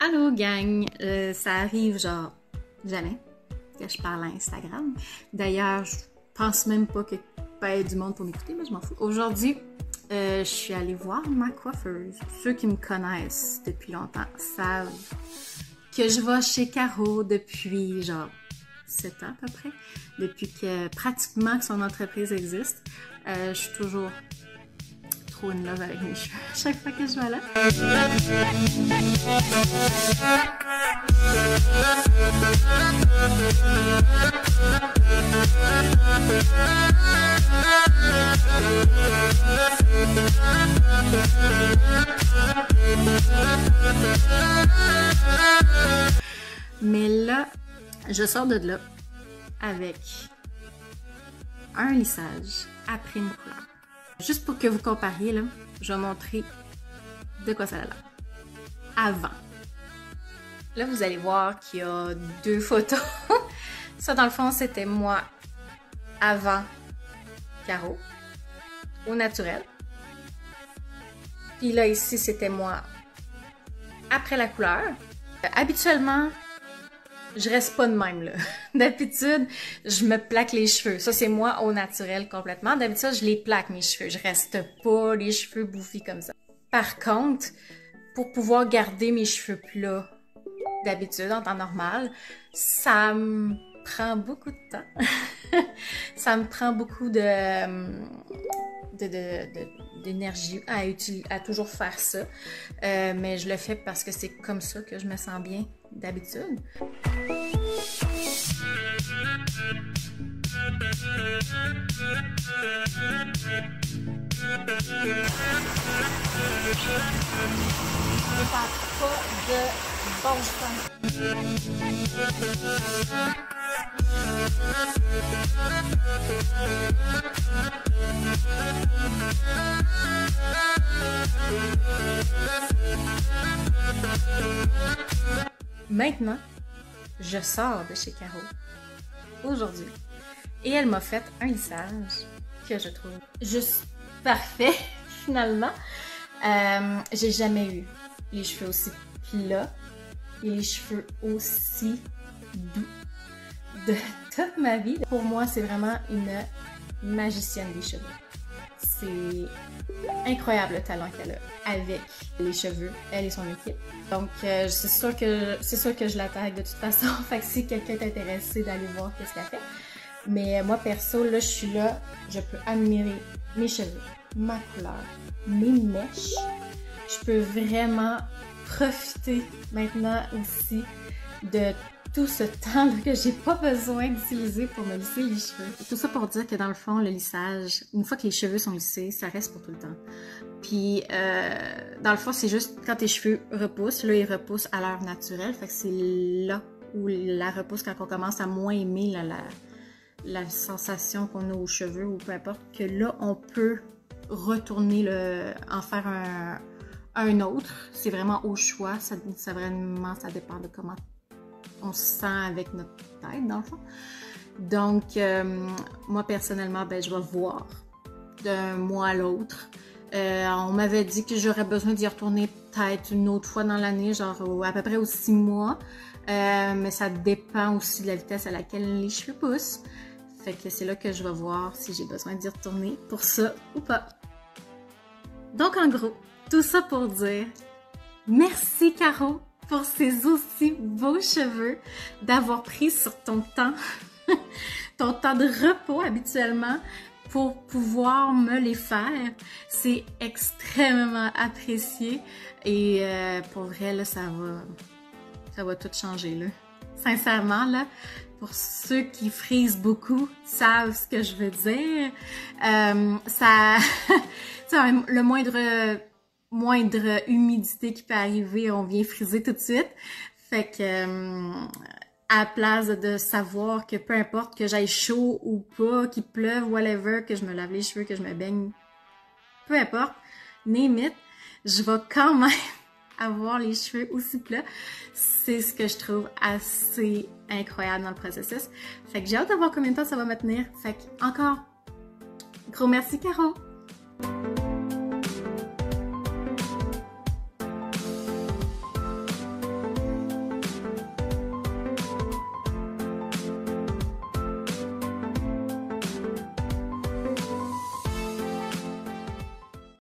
Allô gang, ça arrive genre jamais que je parle à Instagram. D'ailleurs, je pense même pas qu'il y ait du monde pour m'écouter, mais je m'en fous. Aujourd'hui, je suis allée voir ma coiffeuse. Ceux qui me connaissent depuis longtemps savent que je vais chez Caro depuis genre 7 ans à peu près. Depuis que pratiquement que son entreprise existe. Je suis toujours trop in love avec mes cheveux à chaque fois que je vais là. Mais là, je sors de là avec un lissage après une couleur. Juste pour que vous compariez, là, je vais montrer de quoi ça a l'air. Avant. Là, vous allez voir qu'il y a 2 photos. Ça, dans le fond, c'était moi avant Caro, au naturel. Puis là, ici, c'était moi après la couleur. Habituellement, je reste pas de même, là. D'habitude, je me plaque les cheveux. Ça, c'est moi au naturel complètement. D'habitude, je les plaque, mes cheveux. Je reste pas les cheveux bouffis comme ça. Par contre, pour pouvoir garder mes cheveux plats, d'habitude, en temps normal, ça me prend beaucoup de temps. Ça me prend beaucoup d'énergie à toujours faire ça. Mais je le fais parce que c'est comme ça que je me sens bien d'habitude. Ça n'a pas de bon sens. Maintenant, je sors de chez Caro aujourd'hui et elle m'a fait un lissage que je trouve juste parfait finalement. J'ai jamais eu les cheveux aussi plats et les cheveux aussi doux de toute ma vie. Pour moi, c'est vraiment une magicienne des cheveux. C'est incroyable le talent qu'elle a avec les cheveux, elle et son équipe. Donc, c'est sûr que je la tague de toute façon. Fait que si quelqu'un est intéressé d'aller voir qu'est-ce qu'elle fait. Mais moi, perso, là, je suis là, je peux admirer mes cheveux, ma couleur, mes mèches. Je peux vraiment profiter maintenant aussi de tout ce temps que j'ai pas besoin d'utiliser pour me lisser les cheveux. Tout ça pour dire que dans le fond, le lissage, une fois que les cheveux sont lissés, ça reste pour tout le temps. Puis, dans le fond, c'est juste quand tes cheveux repoussent, là, ils repoussent à l'heure naturelle. Fait que c'est là où la repousse, quand on commence à moins aimer la sensation qu'on a aux cheveux ou peu importe, que là, on peut retourner en faire un autre. C'est vraiment au choix. Ça dépend de comment on se sent avec notre tête, dans le fond. Donc, moi, personnellement, ben, je vais voir d'un mois à l'autre. On m'avait dit que j'aurais besoin d'y retourner peut-être une autre fois dans l'année, genre à peu près aux 6 mois. Mais ça dépend aussi de la vitesse à laquelle les cheveux poussent. Fait que c'est là que je vais voir si j'ai besoin d'y retourner pour ça ou pas. Donc, en gros, tout ça pour dire merci, Caro, pour ces aussi beaux cheveux, d'avoir pris sur ton temps, ton temps de repos habituellement, pour pouvoir me les faire. C'est extrêmement apprécié et pour vrai, là, ça va tout changer, là. Sincèrement, là, pour ceux qui frisent beaucoup, savent ce que je veux dire. Le moindre humidité qui peut arriver, on vient friser tout de suite. Fait que, à la place de savoir que peu importe que j'aille chaud ou pas, qu'il pleuve, whatever, que je me lave les cheveux, que je me baigne, peu importe, name it, je vais quand même avoir les cheveux aussi plats. C'est ce que je trouve assez incroyable dans le processus. Fait que j'ai hâte de voir combien de temps ça va me tenir. Fait que, encore, gros merci, Caro!